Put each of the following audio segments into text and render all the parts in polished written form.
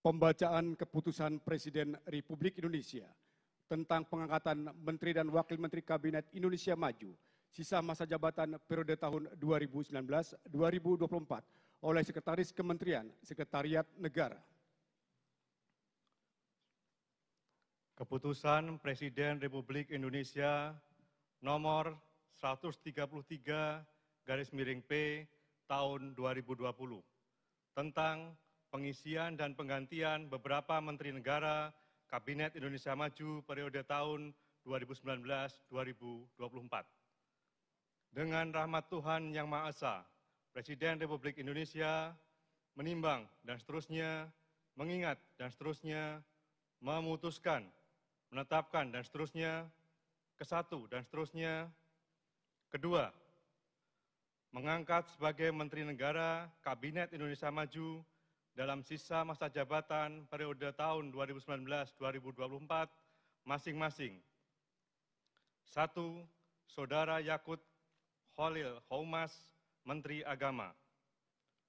Pembacaan keputusan Presiden Republik Indonesia tentang pengangkatan Menteri dan Wakil Menteri Kabinet Indonesia Maju sisa masa jabatan periode tahun 2019-2024 oleh Sekretaris Kementerian Sekretariat Negara. Keputusan Presiden Republik Indonesia nomor 133/P tahun 2020 tentang pengisian dan penggantian beberapa Menteri Negara Kabinet Indonesia Maju periode tahun 2019-2024. Dengan rahmat Tuhan Yang Maha Esa, Presiden Republik Indonesia menimbang dan seterusnya, mengingat dan seterusnya, memutuskan, menetapkan dan seterusnya, kesatu dan seterusnya, kedua, mengangkat sebagai Menteri Negara Kabinet Indonesia Maju dalam sisa masa jabatan periode tahun 2019-2024 masing-masing. 1. Saudara Yakut Khalil Khoumas, Menteri Agama.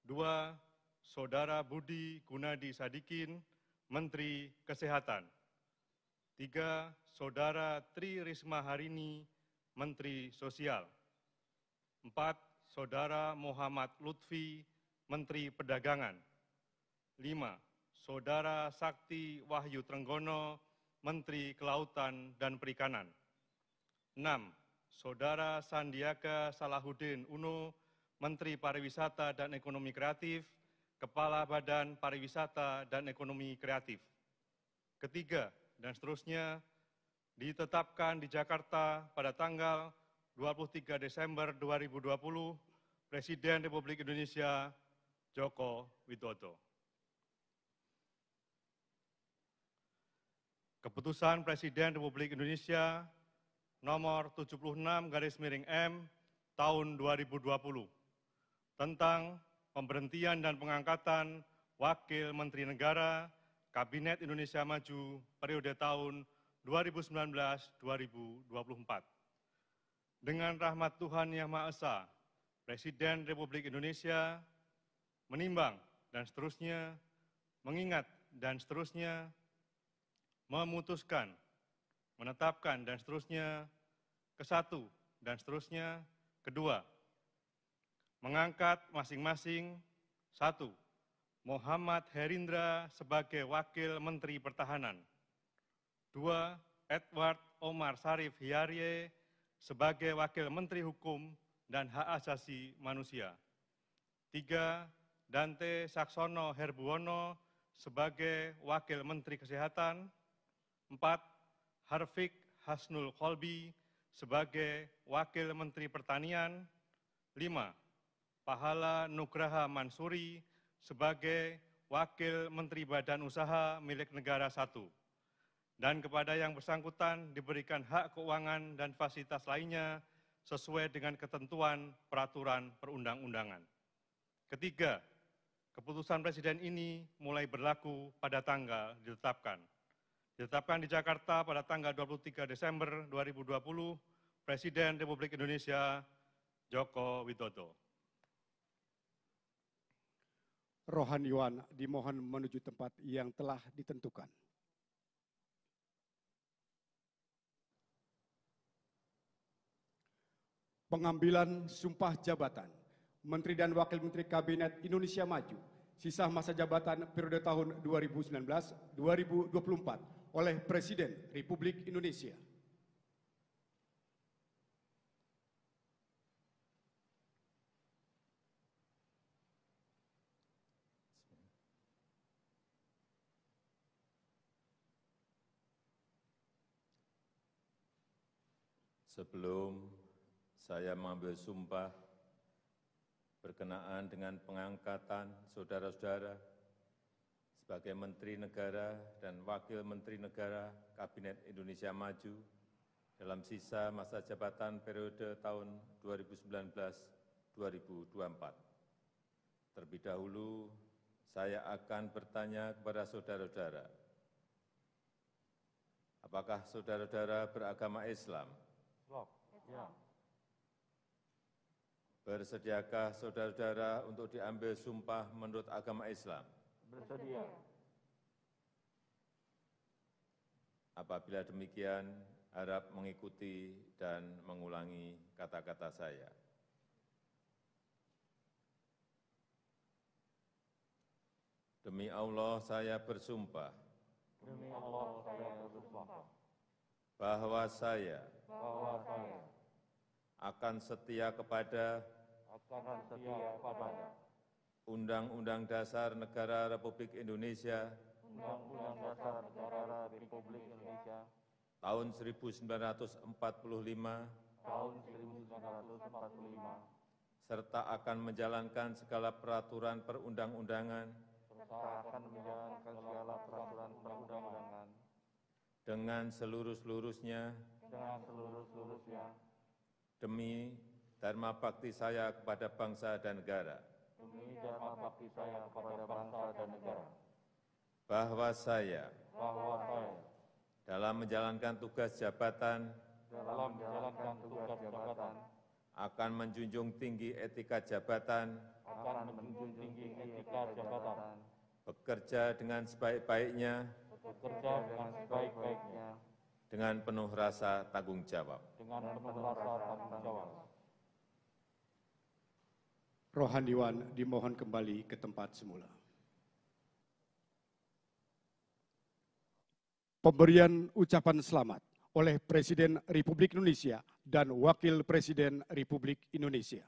2. Saudara Budi Gunadi Sadikin, Menteri Kesehatan. 3. Saudara Tri Risma Harini, Menteri Sosial. 4. Saudara Muhammad Lutfi, Menteri Perdagangan. 5. Saudara Sakti Wahyu Trenggono, Menteri Kelautan dan Perikanan. 6. Saudara Sandiaga Salahuddin Uno, Menteri Pariwisata dan Ekonomi Kreatif, Kepala Badan Pariwisata dan Ekonomi Kreatif. Ketiga, dan seterusnya, ditetapkan di Jakarta pada tanggal 23 Desember 2020, Presiden Republik Indonesia Joko Widodo. Keputusan Presiden Republik Indonesia nomor 76/M tahun 2020 tentang pemberhentian dan pengangkatan Wakil Menteri Negara Kabinet Indonesia Maju periode tahun 2019-2024. Dengan rahmat Tuhan Yang Maha Esa, Presiden Republik Indonesia menimbang dan seterusnya, mengingat dan seterusnya, memutuskan, menetapkan dan seterusnya, kesatu dan seterusnya, kedua, mengangkat masing-masing, 1. Muhammad Herindra sebagai Wakil Menteri Pertahanan. 2. Edward Omar Syarif Hiarie sebagai Wakil Menteri Hukum dan Hak Asasi Manusia. 3. Dante Saxono Herbuwono sebagai Wakil Menteri Kesehatan. 4. Harfiq Hasnul Kolbi sebagai Wakil Menteri Pertanian. 5. Pahala Nugraha Mansuri sebagai Wakil Menteri Badan Usaha Milik Negara 1. Dan kepada yang bersangkutan diberikan hak keuangan dan fasilitas lainnya sesuai dengan ketentuan peraturan perundang-undangan. Ketiga, keputusan Presiden ini mulai berlaku pada tanggal ditetapkan. Ditetapkan di Jakarta pada tanggal 23 Desember 2020, Presiden Republik Indonesia Joko Widodo. Rohaniwan dimohon menuju tempat yang telah ditentukan. Pengambilan sumpah jabatan Menteri dan Wakil Menteri Kabinet Indonesia Maju sisa masa jabatan periode tahun 2019-2024 oleh Presiden Republik Indonesia. Sebelum saya mengambil sumpah berkenaan dengan pengangkatan saudara-saudara sebagai Menteri Negara dan Wakil Menteri Negara Kabinet Indonesia Maju dalam sisa masa jabatan periode tahun 2019-2024. Terlebih dahulu, saya akan bertanya kepada saudara-saudara, apakah saudara-saudara beragama Islam? Ya. Bersediakah saudara-saudara untuk diambil sumpah menurut agama Islam? Bersedia. Apabila demikian, harap mengikuti dan mengulangi kata-kata saya. Demi Allah saya bersumpah. Demi Allah saya bersumpah. Bahwa saya akan setia kepada Undang-Undang Dasar Negara Republik Indonesia Undang-Undang Dasar Negara Republik Indonesia tahun 1945 serta akan menjalankan segala peraturan perundang-undangan dengan seluruh-seluruhnya demi dharma bakti saya kepada bangsa dan negara. Bahwa saya dalam menjalankan tugas jabatan akan menjunjung tinggi etika jabatan, bekerja dengan sebaik-baiknya, dengan penuh rasa tanggung jawab. Rohaniwan dimohon kembali ke tempat semula. Pemberian ucapan selamat oleh Presiden Republik Indonesia dan Wakil Presiden Republik Indonesia.